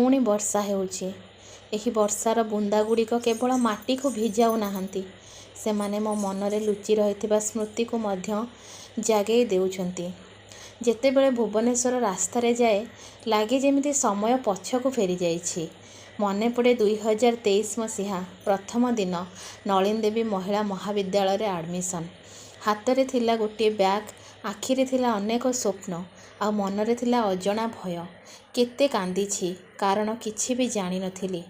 ପୁଣି ବର୍ଷା ହେଉଛି। ଏହି ବର୍ଷାର ବୁନ୍ଦାଗୁଡ଼ିକ କେବଳ ମାଟିକୁ ଭିଜାଉ ନାହାନ୍ତି, ସେମାନେ ମୋ ମନରେ ଲୁଚି ରହିଥିବା ସ୍ମୃତିକୁ ମଧ୍ୟ ଜାଗେଇ ଦେଉଛନ୍ତି। ଯେତେବେଳେ ଭୁବନେଶ୍ୱର ରାସ୍ତାରେ ଯାଏ, ଲାଗେ ଯେମିତି ସମୟ ପଛକୁ ଫେରିଯାଇଛି। ମନେ ପଡ଼େ 2023 ମସିହା ପ୍ରଥମ ଦିନ ନଳିନୀ ଦେବୀ ମହିଳା ମହାବିଦ୍ୟାଳୟରେ ଆଡ଼ମିସନ୍। ହାତରେ ଥିଲା ଗୋଟିଏ ବ୍ୟାଗ୍, ଆଖିରେ ଥିଲା ଅନେକ ସ୍ୱପ୍ନ, ଆଉ ମନରେ ଥିଲା ଅଜଣା ଭୟ। କେତେ କାନ୍ଦିଛି, କାରଣ କିଛି ବି ଜାଣିନଥିଲି।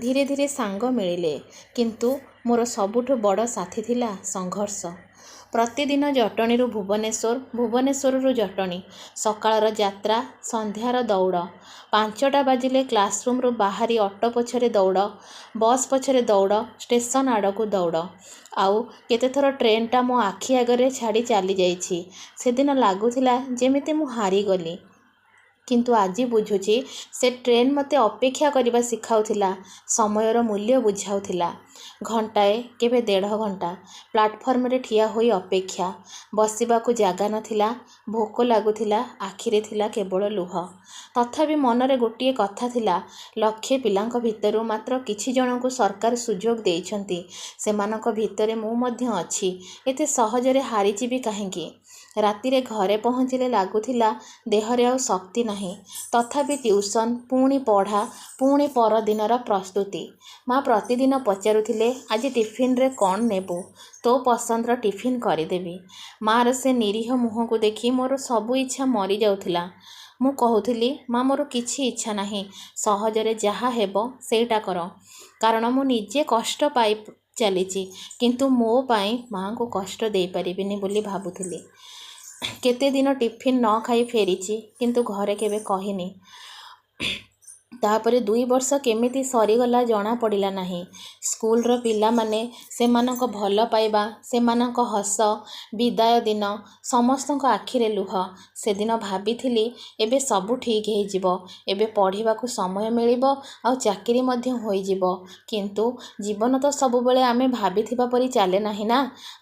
ଧୀରେ ଧୀରେ ସାଙ୍ଗ ମିଳିଲେ, କିନ୍ତୁ ମୋର ସବୁଠୁ ବଡ଼ ସାଥୀ ଥିଲା ସଂଘର୍ଷ। ପ୍ରତିଦିନ ଜଟଣୀରୁ ଭୁବନେଶ୍ୱର, ଭୁବନେଶ୍ୱରରୁ ଜଟଣୀ, ସକାଳର ଯାତ୍ରା, ସନ୍ଧ୍ୟାର ଦୌଡ଼। 5ଟା ବାଜିଲେ କ୍ଲାସରୁମ୍ରୁ ବାହାରି ଅଟୋ ପଛରେ ଦୌଡ଼, ବସ୍ ପଛରେ ଦୌଡ଼, ଷ୍ଟେସନ ଆଡ଼କୁ ଦୌଡ଼। ଆଉ କେତେଥର ଟ୍ରେନ୍ଟା ମୋ ଆଖି ଆଗରେ ଛାଡ଼ି ଚାଲିଯାଇଛି। ସେଦିନ ଲାଗୁଥିଲା ଯେମିତି ମୁଁ ହାରିଗଲି। କିନ୍ତୁ ଆଜି ବୁଝୁଛି, ସେ ଟ୍ରେନ୍ ମୋତେ ଅପେକ୍ଷା କରିବା ଶିଖାଉଥିଲା, ସମୟର ମୂଲ୍ୟ ବୁଝାଉଥିଲା। ଘଣ୍ଟାଏ, କେବେ 1.5 ଘଣ୍ଟା ପ୍ଲାଟଫର୍ମରେ ଠିଆ ହୋଇ ଅପେକ୍ଷା। ବସିବାକୁ ଜାଗା ନଥିଲା, ଭୋକ ଲାଗୁଥିଲା, ଆଖିରେ ଥିଲା କେବଳ ଲୁହ। ତଥାପି ମନରେ ଗୋଟିଏ କଥା ଥିଲା, ଲକ୍ଷେ ପିଲାଙ୍କ ଭିତରୁ ମାତ୍ର କିଛି ଜଣଙ୍କୁ ସରକାର ସୁଯୋଗ ଦେଇଛନ୍ତି। ସେମାନଙ୍କ ଭିତରେ ମୁଁ ମଧ୍ୟ ଅଛି। ଏତେ ସହଜରେ ହାରିଯିବି କାହିଁକି? ରାତିରେ ଘରେ ପହଞ୍ଚିଲେ ଲାଗୁଥିଲା ଦେହରେ ଆଉ ଶକ୍ତି ନାହିଁ। ତଥାପି ଟ୍ୟୁସନ୍, ପୁଣି ପଢ଼ା, ପୁଣି ପରଦିନର ପ୍ରସ୍ତୁତି। ମା ପ୍ରତିଦିନ ପଚାରୁଥିଲେ, ଆଜି ଟିଫିନ୍ରେ କ'ଣ ନେବୁ? ତୋ ପସନ୍ଦର ଟିଫିନ୍ କରିଦେବି। ମା'ର ସେ ନିରୀହ ମୁହଁକୁ ଦେଖି ମୋର ସବୁ ଇଚ୍ଛା ମରିଯାଉଥିଲା। ମୁଁ କହୁଥିଲି, ମା ମୋର କିଛି ଇଚ୍ଛା ନାହିଁ, ସହଜରେ ଯାହା ହେବ ସେଇଟା କର। କାରଣ ମୁଁ ନିଜେ କଷ୍ଟ ପାଇ ଚାଲିଛି, କିନ୍ତୁ ମୋ ପାଇଁ ମା'ଙ୍କୁ କଷ୍ଟ ଦେଇପାରିବିନି ବୋଲି ଭାବୁଥିଲି। କେତେ ଦିନ ଟିଫିନ୍ ନ ଖାଇ ଫେରିଛି, କିନ୍ତୁ ଘରେ କେବେ କହିନି। ତାପରେ 2 ବର୍ଷ କେମିତି ସରିଗଲା ଜଣାପଡ଼ିଲା ନାହିଁ। ସ୍କୁଲର ପିଲାମାନେ, ସେମାନଙ୍କ ଭଲ ପାଇବା, ସେମାନଙ୍କ ହସ, ବିଦାୟ ଦିନ, ସମସ୍ତଙ୍କ ଆଖିରେ ଲୁହ। ସେଦିନ ଭାବିଥିଲି, ଏବେ ସବୁ ଠିକ୍ ହେଇଯିବ, ଏବେ ପଢ଼ିବାକୁ ସମୟ ମିଳିବ, ଆଉ ଚାକିରି ମଧ୍ୟ ହୋଇଯିବ। କିନ୍ତୁ ଜୀବନ ତ ସବୁବେଳେ ଆମେ ଭାବିଥିବା ପରି ଚାଲେ ନାହିଁ ନା।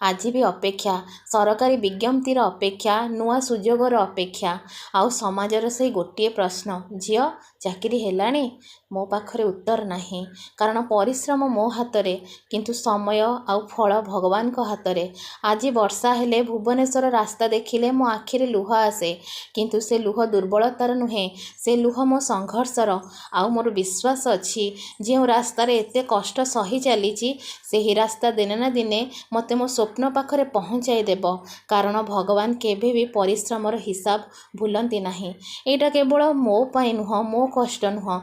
ଆଜି ବି ଅପେକ୍ଷା, ସରକାରୀ ବିଜ୍ଞପ୍ତିର ଅପେକ୍ଷା, ନୂଆ ସୁଯୋଗର ଅପେକ୍ଷା, ଆଉ ସମାଜର ସେଇ ଗୋଟିଏ ପ୍ରଶ୍ନ, ଝିଅ ଚାକିରି ହେଲାଣି? ମୋ ପାଖରେ ଉତ୍ତର ନାହିଁ, କାରଣ ପରିଶ୍ରମ ମୋ ହାତରେ, କିନ୍ତୁ ସମୟ ଆଉ ଫଳ ଭଗବାନଙ୍କ ହାତରେ। ଆଜି ବର୍ଷା ହେଲେ, ଭୁବନେଶ୍ୱର ରାସ୍ତା ଦେଖିଲେ ମୋ ଆଖିରେ ଲୁହ ଆସେ, କିନ୍ତୁ ସେ ଲୁହ ଦୁର୍ବଳତାର ନୁହେଁ, ସେ ଲୁହ ମୋ ସଂଘର୍ଷର। ଆଉ ମୋର ବିଶ୍ୱାସ ଅଛି, ଯେଉଁ ରାସ୍ତାରେ ଏତେ କଷ୍ଟ ସହି ଚାଲିଛି, ସେହି ରାସ୍ତା ଦିନେ ନା ଦିନେ ମୋତେ ମୋ ସ୍ୱପ୍ନ ପାଖରେ ପହଞ୍ଚାଇ ଦେବ। କାରଣ ଭଗବାନ କେବେ ବି ପରିଶ୍ରମର ହିସାବ ଭୁଲନ୍ତି ନାହିଁ। ଏଇଟା କେବଳ ମୋ ପାଇଁ ନୁହଁ, ମୋ କଷ୍ଟ ନୁହଁ,